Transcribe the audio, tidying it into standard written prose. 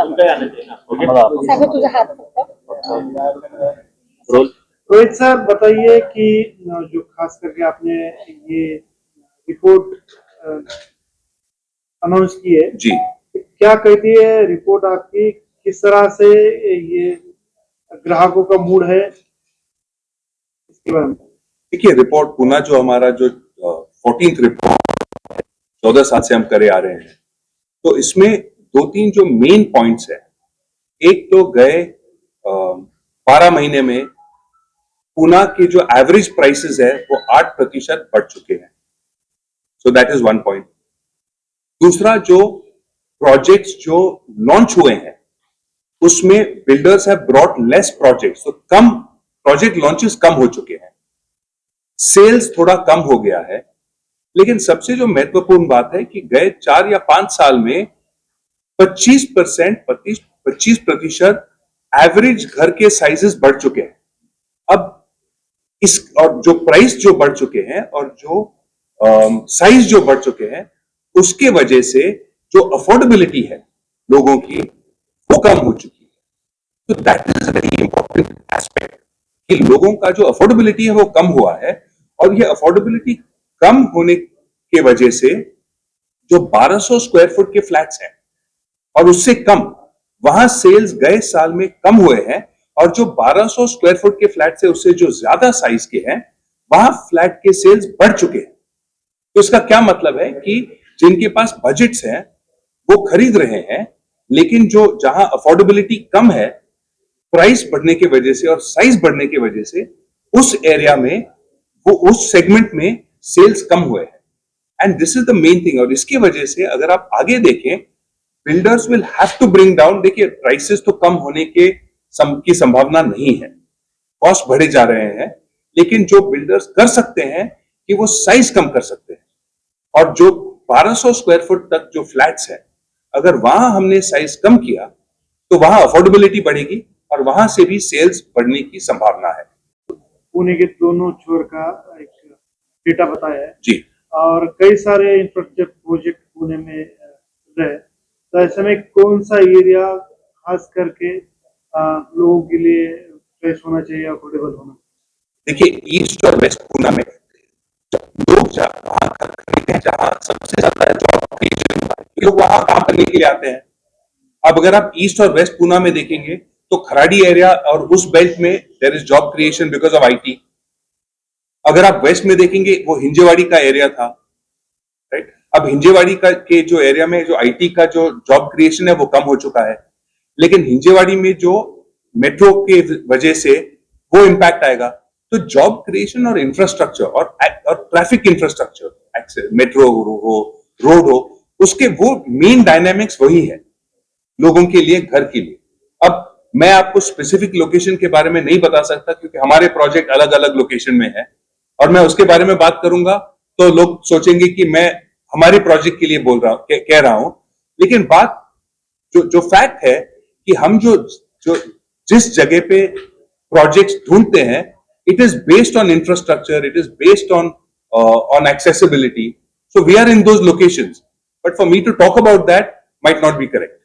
सागर तुझा हात फक्त रोहित सर बताइए कि जो खास करके आपने ये रिपोर्ट अनाउंस की है जी, क्या कहती है रिपोर्ट आपकी, किस तरह से ये ग्राहकों का मूड है इसके बारे में? देखिए रिपोर्ट पूना जो हमारा जो 14th रिपोर्ट 14 साल से हम करे आ रहे हैं, तो इसमें 2-3 जो मेन पॉइंट्स है, एक तो गए 12 महीने में पूना के जो एवरेज प्राइसेस है वो 8% बढ़ चुके हैं, so that is one point. दूसरा, जो प्रोजेक्ट्स जो लॉन्च हुए हैं उसमें builders have brought less projects, तो कम प्रोजेक्ट लॉन्चेस कम हो चुके हैं, सेल्स थोड़ा कम हो गया है। लेकिन सबसे जो महत्वपूर्ण बात है कि गए 4 या 5 साल में 25% एवरेज घर के साइजेस बढ़ चुके हैं। अब इस और जो प्राइस जो बढ़ चुके हैं और जो साइज जो बढ़ चुके हैं, उसके वजह से जो अफोर्डेबिलिटी है लोगों की वो कम हो चुकी है। तो that is a very important aspect कि लोगों का जो अफोर्डेबिलिटी है वो कम हुआ है, और ये अफोर्डेबिलिटी कम होने के वजह से जो 1200 स्क्वायर फुट के फ्लैट्स हैं और उससे कम, वहां सेल्स गए साल में कम हुए हैं, और जो 1200 स्क्वायर फुट के फ्लैट से उससे जो ज्यादा साइज के हैं वहां फ्लैट के सेल्स बढ़ चुके हैं। तो इसका क्या मतलब है कि जिनके पास बजट्स हैं वो खरीद रहे हैं, लेकिन जो जहां अफोर्डेबिलिटी कम है, प्राइस बढ़ने की वजह से और साइज बढ़ने की वजह से उस एरिया में वो उस सेगमेंट में सेल्स कम हुए हैं, and this is the main thing. और इसकी वजह से अगर आप आगे देखें, builders will have to bring down, देखिए प्राइसेस तो कम होने की संभावना नहीं है, कॉस्ट बढ़े जा रहे हैं, लेकिन जो बिल्डर्स कर सकते हैं कि वो साइज कम कर सकते हैं, और जो 1200 स्क्वायर फुट तक जो फ्लैट्स है, अगर वहां हमने साइज कम किया तो वहां अफोर्डेबिलिटी बढ़ेगी और वहां से भी सेल्स बढ़ने की संभावना है। पुणे के दोनों छोर का एक डेटा बताया है जी, और कई सारे इंफ्रास्ट्रक्चर प्रोजेक्ट पुणे में रहे, तो ऐसे में कौन सा एरिया खास करके लोगों के लिए फ्रेश होना चाहिए, अफोर्डेबल होना? देखिए ईस्ट और वेस्ट पूना में लोग वहां खरीदते हैं जहां सबसे ज्यादा जॉब क्रिएशन होता है, लोग वहां काम करने के लिए आते हैं। अब अगर आप ईस्ट और वेस्ट पूना में देखेंगे तो खराड़ी एरिया और उस बेल्ट में there is job creation because of IT. अगर आप वेस्ट में देखेंगे वो हिंजेवाड़ी का एरिया था, राइट। अब हिंजेवाड़ी का के जो एरिया में जो आईटी का जो जॉब क्रिएशन है वो कम हो चुका है, लेकिन हिंजेवाड़ी में जो मेट्रो के वजह से वो इंपैक्ट आएगा। तो जॉब क्रिएशन और इंफ्रास्ट्रक्चर और ट्रैफिक इंफ्रास्ट्रक्चर, मेट्रो हो, रोड हो, उसके वो मेन डायनामिक्स वही है लोगों के लिए, घर के लिए। अब मैं आपको स्पेसिफिक लोकेशन के बारे में नहीं बता सकता क्योंकि हमारे प्रोजेक्ट अलग अलग लोकेशन में है, और मैं उसके बारे में बात करूंगा तो लोग सोचेंगे कि मैं हमारे प्रोजेक्ट के लिए बोल रहा हूं, कह रहा हूं। लेकिन बात जो फैक्ट है कि हम जो जिस जगह पे प्रोजेक्ट्स ढूंढते हैं, it is based on infrastructure, it is based on accessibility, so we are in those locations, but for me to talk about that might not be correct.